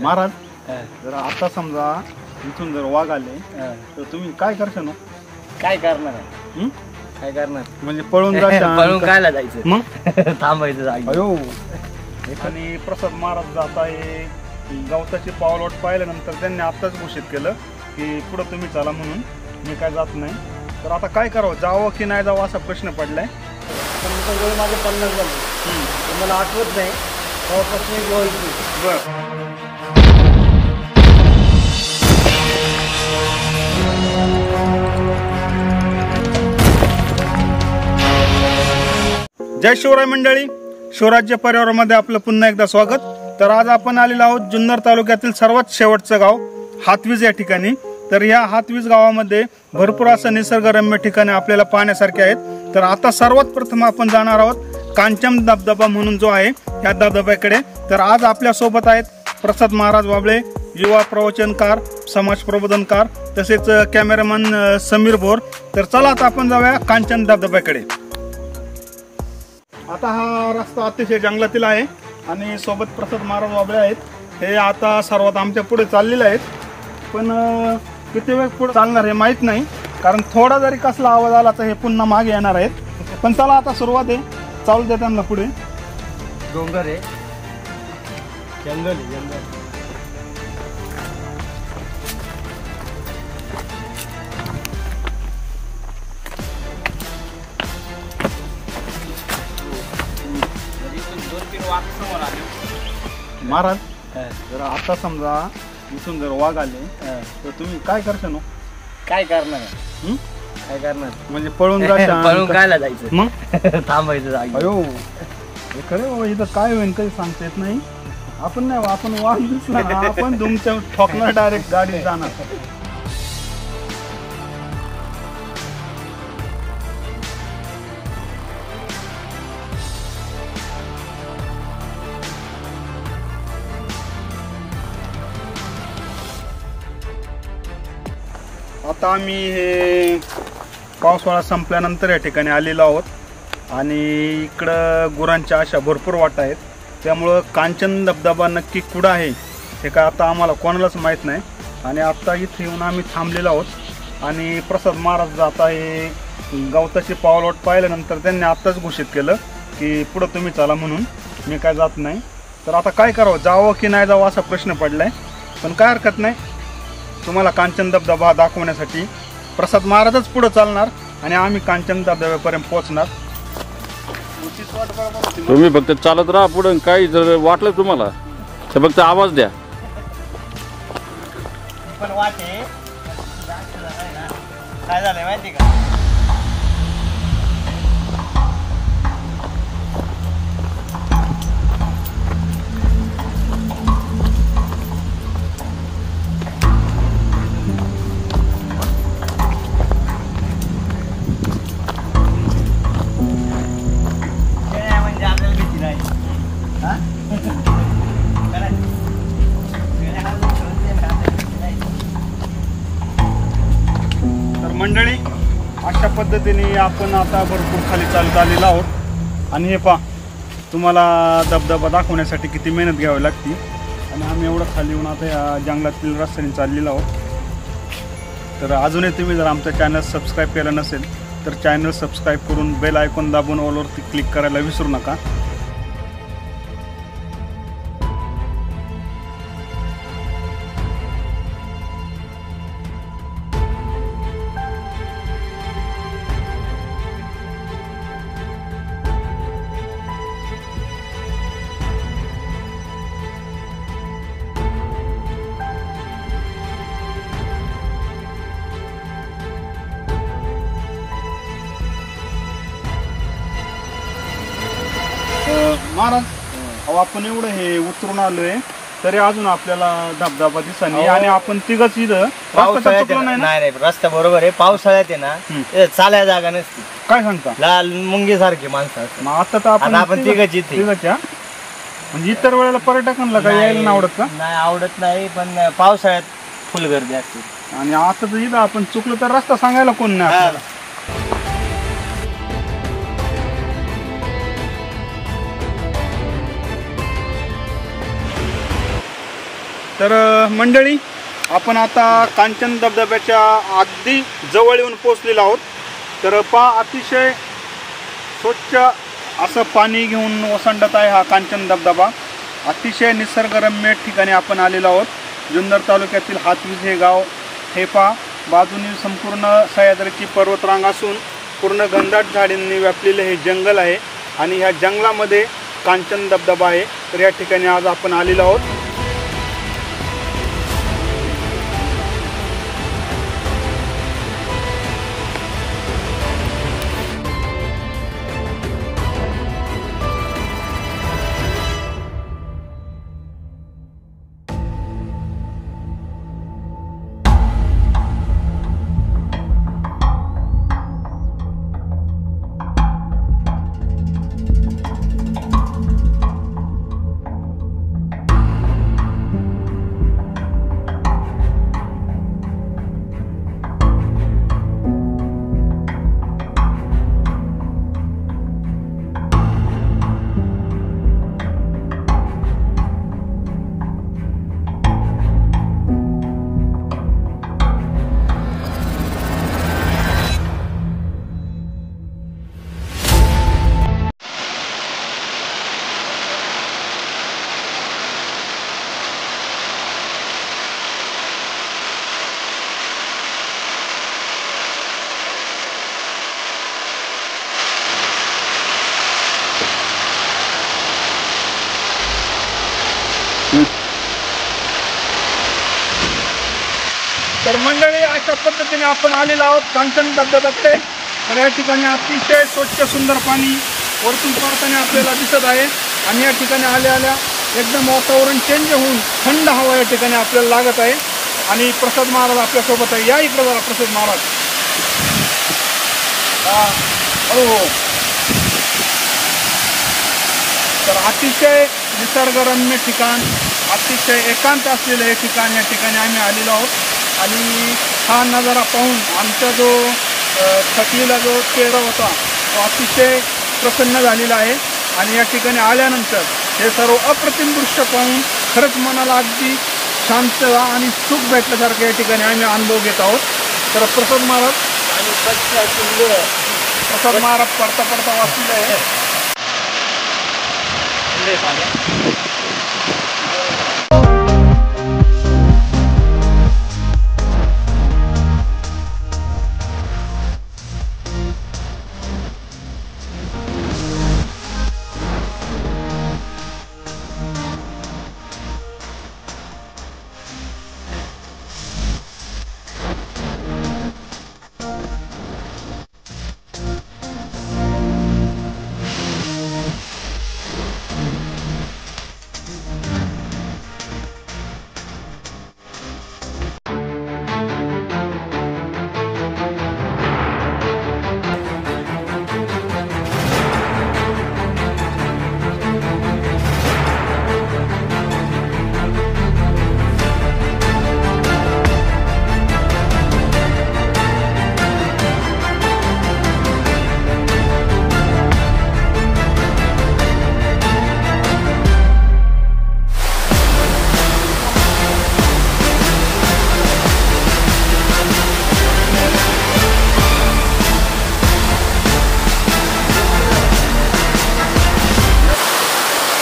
महाराज जर आता समजा इथून जर वाघ आले तर तुम्ही काय करशाल? काय करणार आहे? काय करणार म्हणजे पळून जायचं? पळून कायला जायचं? मग थांबायचं जागी. अयो. आणि प्रसाद महाराज जात आहे गवताची पावलवाट पाहिल्यानंतर त्यांनी आत्ताच घोषित केलं की पुढं तुम्ही चला म्हणून, मी काय जात नाही. तर आता काय करावं, जावं की नाही जावं असा प्रश्न पडलाय. पण माझे 50 झाले, मला आठवत नाही तेव्हापासून जय शिवराय मंडळी, शिवराज्य परिवारामध्ये आपलं पुन्हा एकदा स्वागत. तर आज आपण आलेलो आहोत जुन्नर तालुक्यातील सर्वात शेवटचं गाव हातवीज या ठिकाणी. तर या हातवीज गावामध्ये भरपूर असं निसर्गरम्य ठिकाणे आपल्याला पाहण्यासारखे आहेत. तर आता सर्वात प्रथम आपण जाणार आहोत कांचन धबधबा म्हणून जो आहे या धबधब्याकडे. तर आज आपल्या सोबत आहेत प्रसाद महाराज बाबळे, युवा प्रवचनकार, समाज प्रबोधनकार, तसेच कॅमेरामन समीर भोर. तर चला आता आपण जाऊया कांचन धबधब्याकडे. आता हा रस्ता अतिशय जंगलातील आहे आणि सोबत प्रसाद महाराज बाबळे आहेत. हे आता सर्वात आमच्या पुढे चाललेले आहेत, पण किती वेळ पुढे चालणार हे माहीत नाही, कारण थोडा जरी कसला आवाज आला तर हे पुन्हा मागे येणार आहेत. पण चला आता सुरुवात आहे, चालू दे त्यांना पुढे. डोंगर आहे, जंगल आहे, जंगल. महाराज जर आता समजा इथून जर वाघ आले तर तुम्ही काय करशाल? काय करणार आहे? काय करणार म्हणजे पळून जायचं? पळून कायला जायचं? मग थांबायचं जागी. अयो, हे खरं इथं काय होईल काही सांगता येत नाही. आपण नाही, आपण वाघ दिसला ना आपण तुमच्या ठोकणार, डायरेक्ट गाडी जाणार. आता आम्ही हे पावसाळा संपल्यानंतर या ठिकाणी आलेलो आहोत आणि इकडं गुरांच्या अशा भरपूर वाटा आहेत. त्यामुळं कांचन धबधबा नक्की कुठं आहे हे काय आता आम्हाला कोणालाच माहीत नाही. आणि आत्ता इथे येऊन आम्ही थांबलेलो आहोत आणि प्रसाद महाराज जात आहे गवताची पावलवाट पाहिल्यानंतर त्यांनी आत्ताच घोषित केलं की पुढं तुम्ही चला म्हणून, मी काय जात नाही. तर आता काय करावं, जावं की नाही जावं असा प्रश्न पडलाय. पण काय हरकत नाही, तुम्हाला कांचन धबधबा दाखवण्यासाठी प्रसाद महाराजच पुढे चालणार आणि आम्ही कांचन धबधब्यापर्यंत पोहोचणार. तुम्ही फक्त चालत राहा पुढे, काही जर वाटलं तुम्हाला तर फक्त आवाज द्या. पण वाटे काय झालंय माहिती का? मंडळी, अशा पद्धतीने आपण आता भरपूर खाली चालत आलेलो आहोत आणि हे पहा, तुम्हाला धबधबा दाखवण्यासाठी किती मेहनत घ्यावी लागते. आणि आम्ही एवढं खाली येऊन आता या जंगलातील रस्त्याने चाललेलो आहोत. तर अजूनही तुम्ही जर आमचं चॅनल सबस्क्राईब केलं नसेल तर चॅनल सबस्क्राईब करून बेल आयकॉन दाबून ऑलवरती क्लिक करायला विसरू नका. महाराज, अहो आपण एवढं हे उतरून आलोय तरी अजून आपल्याला धबधबा दिसत नाही आणि आपण तिघच इथं नाही. रस्ता बरोबर आहे, पावसाळ्यात आहे ना चालायला जागा नसती. काय सांगता? लाल मुंगी सारखी माणसं. आता तर आपण तिघच इथे. म्हणजे इतर वेळेला पर्यटकांना काही यायला नाही आवडत का? नाही आवडत नाही, पण पावसाळ्यात फुल गर्दी असते. आणि आता तर इथं आपण चुकलं तर रस्ता सांगायला कोण नाही आपल्याला. तर मंडळी, आपण आता कांचन धबधब्याच्या अगदी जवळ येऊन पोचलेलो आहोत. तर अतिशय स्वच्छ असं पाणी घेऊन ओसंडत आहे हा कांचन धबधबा. अतिशय निसर्गरम्य ठिकाणी आपण आलेलो आहोत. जुन्नर तालुक्यातील हातवीज हे गाव. हे बाजूनी संपूर्ण सह्याद्रीची पर्वतरांग असून पूर्ण घनदाट झाडांनी व्यापलेले हे जंगल आहे आणि ह्या जंगलामध्ये कांचन धबधबा आहे. तर या ठिकाणी आज आपण आलेलो आहोत. तर मंडळी, अशा पद्धतीने आपण आलेलो आहोत कांचन धबधब्याकडे. तर या ठिकाणी अतिशय स्वच्छ सुंदर पाणी वरतून पडताना आपल्याला दिसत आहे आणि या ठिकाणी आल्या एकदम वातावरण चेंज होऊन थंड हवा या ठिकाणी आपल्याला लागत आहे. आणि प्रसाद महाराज आपल्यासोबत आहे. या इकडे जरा प्रसाद महाराज. हो. तर अतिशय निसर्गरम्य ठिकाण, अतिशय एकांत असलेलं हे ठिकाण या ठिकाणी आम्ही आलेलो आहोत. आणि हा नजारा पाहून आमचा जो थकलेला जो चेहरा होता तो अतिशय प्रसन्न झालेला आहे. आणि या ठिकाणी आल्यानंतर हे सर्व अप्रतिम दृश्य पाहून खरंच मनाला अगदी शांतता आणि सुख भेटल्यासारखं या ठिकाणी आम्ही अनुभव घेत आहोत. तर प्रसाद महाराज पडता पडता वाचलेलं आहे.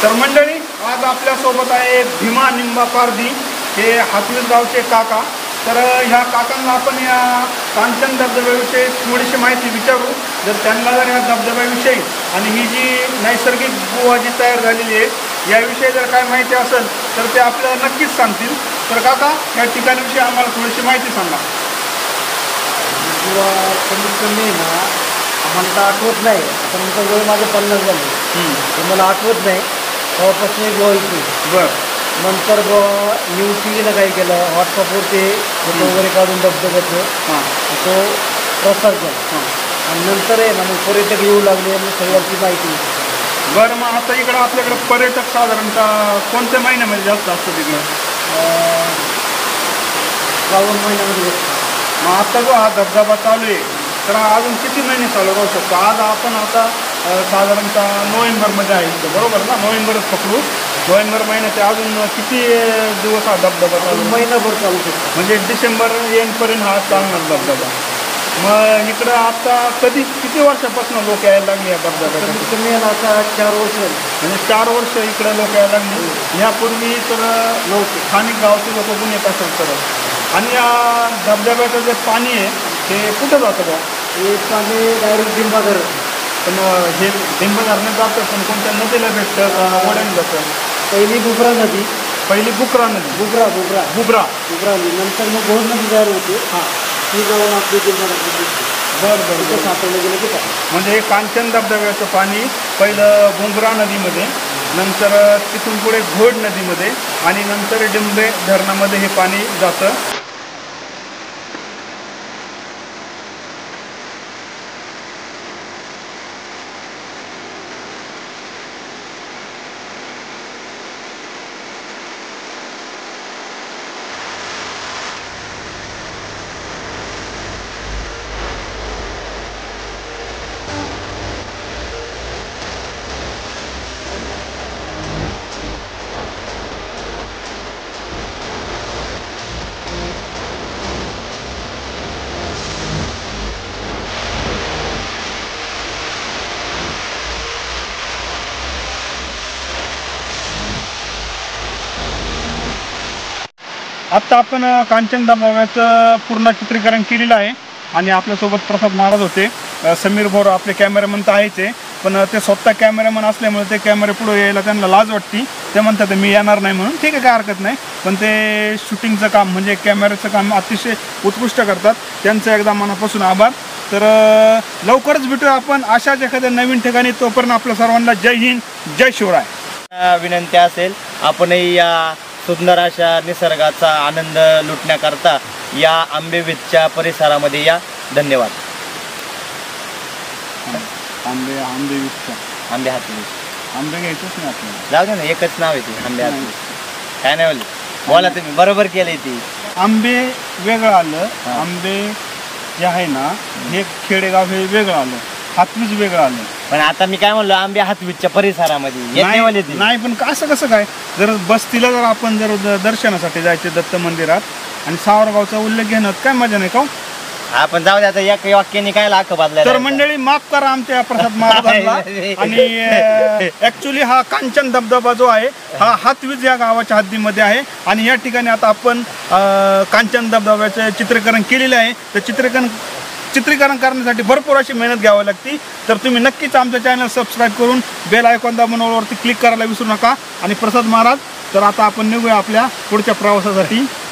तर मंडळी, आज आपल्यासोबत आहे भीमा निंबा पारधी, हे हातवीज गावचे काका. तर ह्या काकांना आपण या कांचन धबधब्याविषयी थोडीशी माहिती विचारू. जर त्यांना जर ह्या धबधब्याविषयी आणि ही जी नैसर्गिक गुहा जी तयार झालेली आहे याविषयी जर काय माहिती असेल तर ते आपल्याला नक्कीच सांगतील. तर काका, या ठिकाणाविषयी आम्हाला थोडीशी माहिती सांगा. किंवा कमीत कमी ना आम्हाला तर आठवत नाही. आता नंतर वेळ माझे 50 झाले, मला आठवत नाही तेव्हापासून एक व्हायची. बरं. नंतर न्यूज टी व्हीनं काय केलं, व्हॉट्सअपवर ते फोटो वगैरे काढून धबधब्याचं तो प्रसार केला. आणि नंतर आहे ना मग पर्यटक येऊ लागले आणि सगळ्यांची माहिती. बरं, मग आता इकडं आपल्याकडे पर्यटक साधारणतः कोणत्या महिन्यामध्ये जास्त असतं तिकडं? श्रावण महिन्यामध्ये. मग आता जो हा धबधबा चालू आहे तर अजून किती महिने चालू राहू शकतो? आज आपण आता साधारणतः नोव्हेंबरमध्ये आहे इथं, बरोबर ना? नोव्हेंबरच पकडू. नोव्हेंबर महिन्याचे अजून किती दिवस हा धबधबा चालू? महिनाभर चालू शकतो. म्हणजे डिसेंबर एंडपर्यंत हा चालणार धबधबा. मग इकडं आता किती वर्षापासून लोक यायला लागले या धबधब्याकडे? कमीत कमी आता 4 वर्ष झाली. म्हणजे 4 वर्ष इकडं लोक यायला लागले. यापूर्वी तर नव्हते. स्थानिक गावचे लोक पण येत असेल तर. आणि या धबधब्याचं जे पाणी आहे ते कुठं जातं बा? हे पाणी डायरेक्ट डिंबा धरण. पण हे डिंब धरणात जातं, पण कोणत्या नदीला भेटतं? ओढ्याने जातं. पहिली बुबरा नदी, पहिली बुकरा नदी. बुबरा नदी, नंतर मग घोड नदी तयार होते. हां, ती जाऊन आपली डिंबा नदी. बरं. साठवलं गेलं की काय? म्हणजे हे कांचन धबधब्याचं पाणी पहिलं बुंगरा नदीमध्ये, नंतर तिथून पुढे घोड नदीमध्ये आणि नंतर डिंबे धरणामध्ये हे पाणी जातं. आत्ता आपण कांचन धबधब्याचं पूर्ण चित्रीकरण केलेलं आहे आणि आपल्यासोबत प्रसाद महाराज होते. समीर भोर आपले कॅमेरामन तर आहेच आहे, पण ते स्वतः कॅमेरामन असल्यामुळे ते कॅमेरे पुढे यायला त्यांना लाज वाटते. ते म्हणतात मी येणार नाही म्हणून. ठीक आहे, काय हरकत नाही, पण ते शूटिंगचं काम म्हणजे कॅमेऱ्याचं काम अतिशय उत्कृष्ट करतात. त्यांचं एकदा मनापासून आभार. तर लवकरच भेटूया आपण अशाच एखाद्या नवीन ठिकाणी. तोपर्यंत आपल्या सर्वांना जय हिंद, जय शिवराय. विनंती असेल, आपणही या सुंदर अशा निसर्गाचा आनंद लुटण्याकरता या आंबेवीचच्या परिसरामध्ये या. धन्यवाद. आंबे हातवीज आंबे घ्यायचंच नाही आपल्याला. जाऊ दे ना, एकच नाव आहे ते आंबे हातवीज. काय नाही बोलले, बोला तुम्ही, बरोबर केलंय ती. आंबे वेगळं आलं, आंबे जे आहे ना हे खेडेगाव हे वेगळं आलं, हातवीज वेगळं आलं. पण आता मी काय म्हणलो, आंबे हातवीजच्या परिसरामध्ये नाही. पण असं कसं काय? जर बस्तीला जर आपण जर दर्शनासाठी जायचे दत्त मंदिरात आणि सावरगावचा उल्लेख घेण्यात काय मजा नाही का? आपण जाऊ दे, आता एक वाक्याने काय लाख बदलायला. तर मंडळी माफ करा आमच्या प्रसाद महाराजांना. आणि ऍक्च्युली हा कांचन धबधबा जो आहे हा हातवीज या गावाच्या हद्दीमध्ये आहे. आणि या ठिकाणी आता आपण कांचन धबधब्याचे चित्रीकरण केलेले आहे. तर चित्रीकरण करण्यासाठी भरपूर अशी मेहनत घ्यावी लागते. तर तुम्ही नक्कीच आमचं चॅनल सबस्क्राईब करून बेल आयकॉन दाबून वरती क्लिक करायला विसरू नका. आणि प्रसाद महाराज, तर आता आपण निघूया आपल्या पुढच्या प्रवासासाठी.